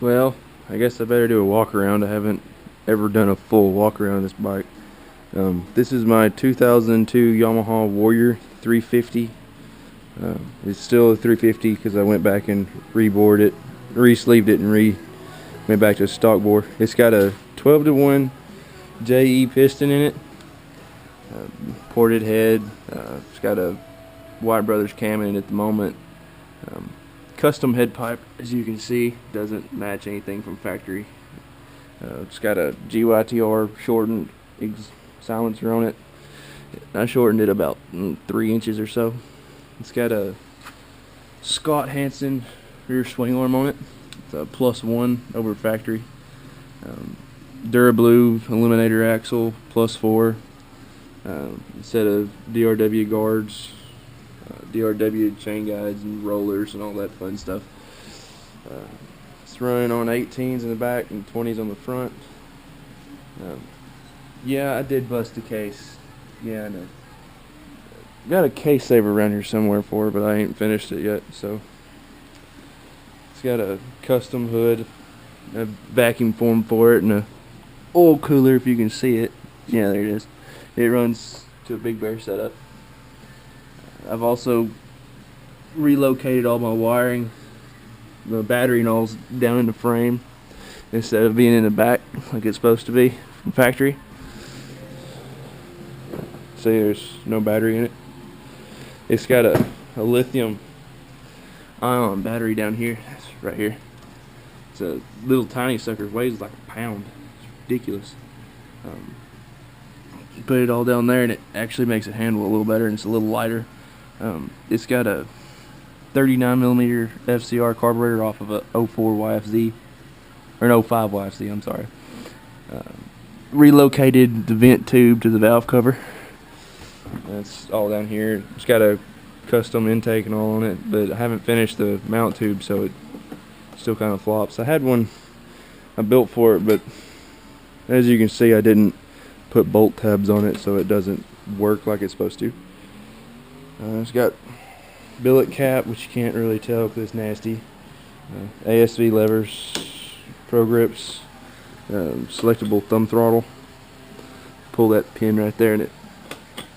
Well, I guess I better do a walk around. I haven't ever done a full walk around this bike. This is my 2002 Yamaha Warrior 350. It's still a 350 because I went back and rebored it, re-sleeved it, and went back to stock bore. It's got a 12-to-1 JE piston in it, ported head. It's got a White Brothers cam in it at the moment. Custom head pipe, as you can see, doesn't match anything from factory. It's got a GYTR shortened silencer on it. I shortened it about 3 inches or so. It's got a Scott Hansen rear swing arm on it. It's a +1 over factory. DRW eliminator axle +4. Set of DRW guards, DRW chain guides and rollers and all that fun stuff. It's running on 18s in the back and 20s on the front. Yeah, I did bust the case. Yeah, I know. Got a case saver around here somewhere for it, but I ain't finished it yet. So it's got a custom hood, a vacuum form for it, and a oil cooler if you can see it. Yeah, there it is. It runs to a Big Bear setup. I've also relocated all my wiring, the battery and all's down in the frame instead of being in the back like it's supposed to be from factory. See, there's no battery in it. It's got a lithium ion battery down here. That's right here. It's a little tiny sucker, weighs like a pound. It's ridiculous. Put it all down there and it actually makes it handle a little better, and it's a little lighter. It's got a 39mm FCR carburetor off of a 04 YFZ, or an 05 YFZ, I'm sorry. Relocated the vent tube to the valve cover. That's all down here. It's got a custom intake and all on it, but I haven't finished the mount tube, so it still kind of flops. I had one I built for it, but as you can see, I didn't put bolt tabs on it, so it doesn't work like it's supposed to. It's got billet cap, which you can't really tell because it's nasty. ASV levers, pro grips, selectable thumb throttle. Pull that pin right there and it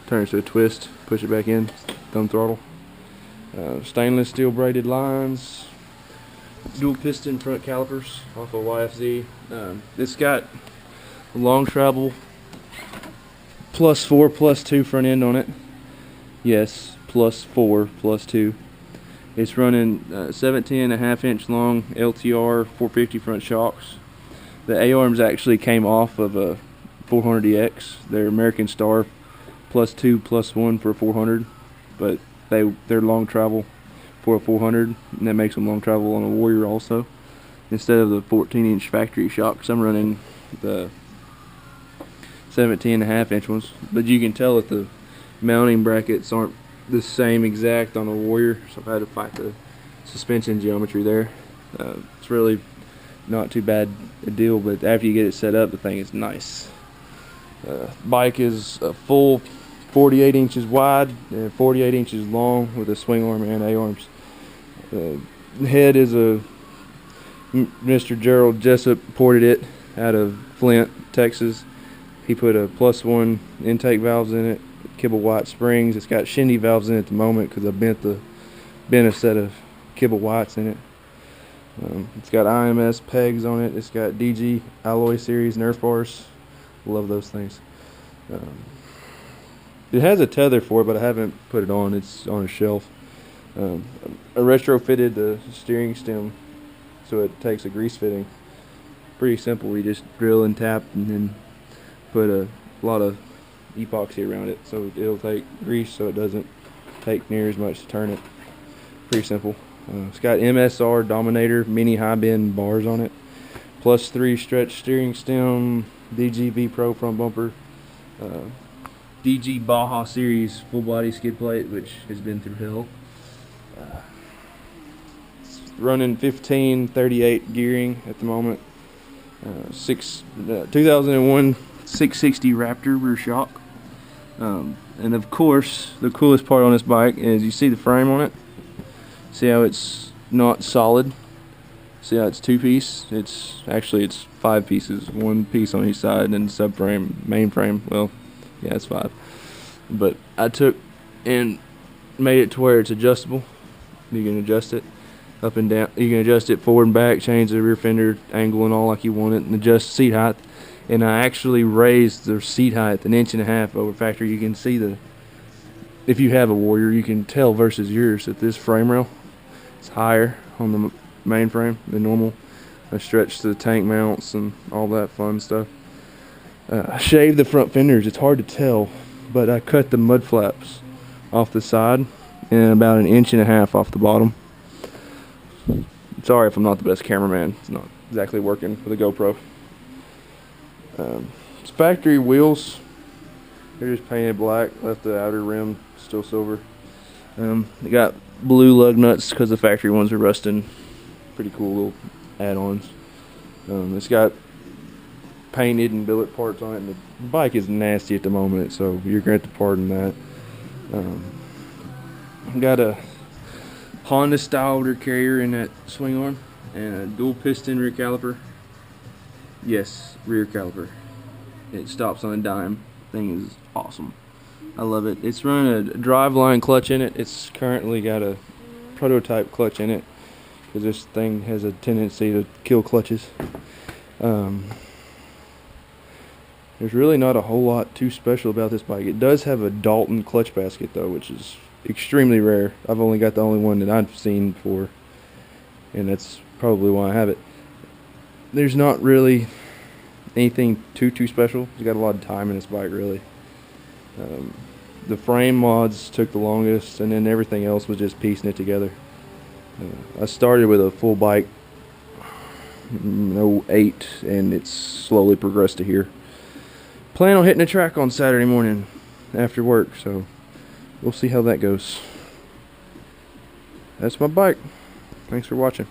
turns to a twist. Push it back in, thumb throttle. Stainless steel braided lines. Dual piston front calipers off of YFZ. It's got a long travel +4 +2 front end on it. Yes, +4 +2. It's running 17.5 inch long LTR 450 front shocks. The A-arms actually came off of a 400EX. They're American Star +2 +1 for a 400, but they're long travel for a 400, and that makes them long travel on a Warrior also. Instead of the 14-inch factory shocks, I'm running the 17.5 inch ones, but you can tell that the mounting brackets aren't the same exact on a Warrior, so I've had to fight the suspension geometry there. It's really not too bad a deal, but after you get it set up, the thing is nice. Bike is a full 48 inches wide and 48 inches long with a swing arm and A-arms. The head is a Mr. Gerald Jessup ported it out of Flint, Texas. He put a +1 intake valves in it, Kibble White springs. It's got shindy valves in it at the moment because I bent a set of Kibble Whites in it. It's got IMS pegs on it. It's got DG alloy series Nerf bars. Love those things. It has a tether for it, but I haven't put it on. It's on a shelf. I retrofitted the steering stem so it takes a grease fitting. Pretty simple. We just drill and tap and then put a lot of epoxy around it so it'll take grease so it doesn't take near as much to turn it. Pretty simple. It's got MSR Dominator mini high bend bars on it. +3 stretch steering stem, DG V Pro front bumper, DG Baja Series full body skid plate, which has been through hell. It's running 1538 gearing at the moment. 2001 660 Raptor rear shock. And of course, the coolest part on this bike is you see the frame on it. See how it's not solid? See how it's 2-piece? It's 5 pieces, 1 piece on each side, and then subframe, mainframe. Well, yeah, it's 5. But I took and made it to where it's adjustable. You can adjust it up and down. You can adjust it forward and back, change the rear fender angle and all like you want it, and adjust seat height. And I actually raised the seat height 1.5 inches over factory. You can see if you have a Warrior, you can tell versus yours that this frame rail is higher on the main frame than normal. I stretched the tank mounts and all that fun stuff. I shaved the front fenders. It's hard to tell, but I cut the mud flaps off the side and about 1.5 inches off the bottom. Sorry if I'm not the best cameraman. It's not exactly working with a GoPro. It's factory wheels. They're just painted black. Left the outer rim still silver. They got blue lug nuts because the factory ones are rusting. Pretty cool little add-ons. It's got painted and billet parts on it, and the bike is nasty at the moment, so you're going to have to pardon that. Got a Honda style rear carrier in that swing arm and a dual piston rear caliper. Yes, rear caliper. It stops on a dime. Thing is awesome. I love it. It's running a driveline clutch in it. It's currently got a prototype clutch in it because this thing has a tendency to kill clutches. There's really not a whole lot too special about this bike. It does have a Dalton clutch basket though, which is extremely rare. I've only got the only one that I've seen before, and that's probably why I have it. There's not really anything too special. It's got a lot of time in this bike, really. The frame mods took the longest, and then everything else was just piecing it together. I started with a full bike 08, and it's slowly progressed to here. Plan on hitting the track on Saturday morning after work, so we'll see how that goes. That's my bike. Thanks for watching.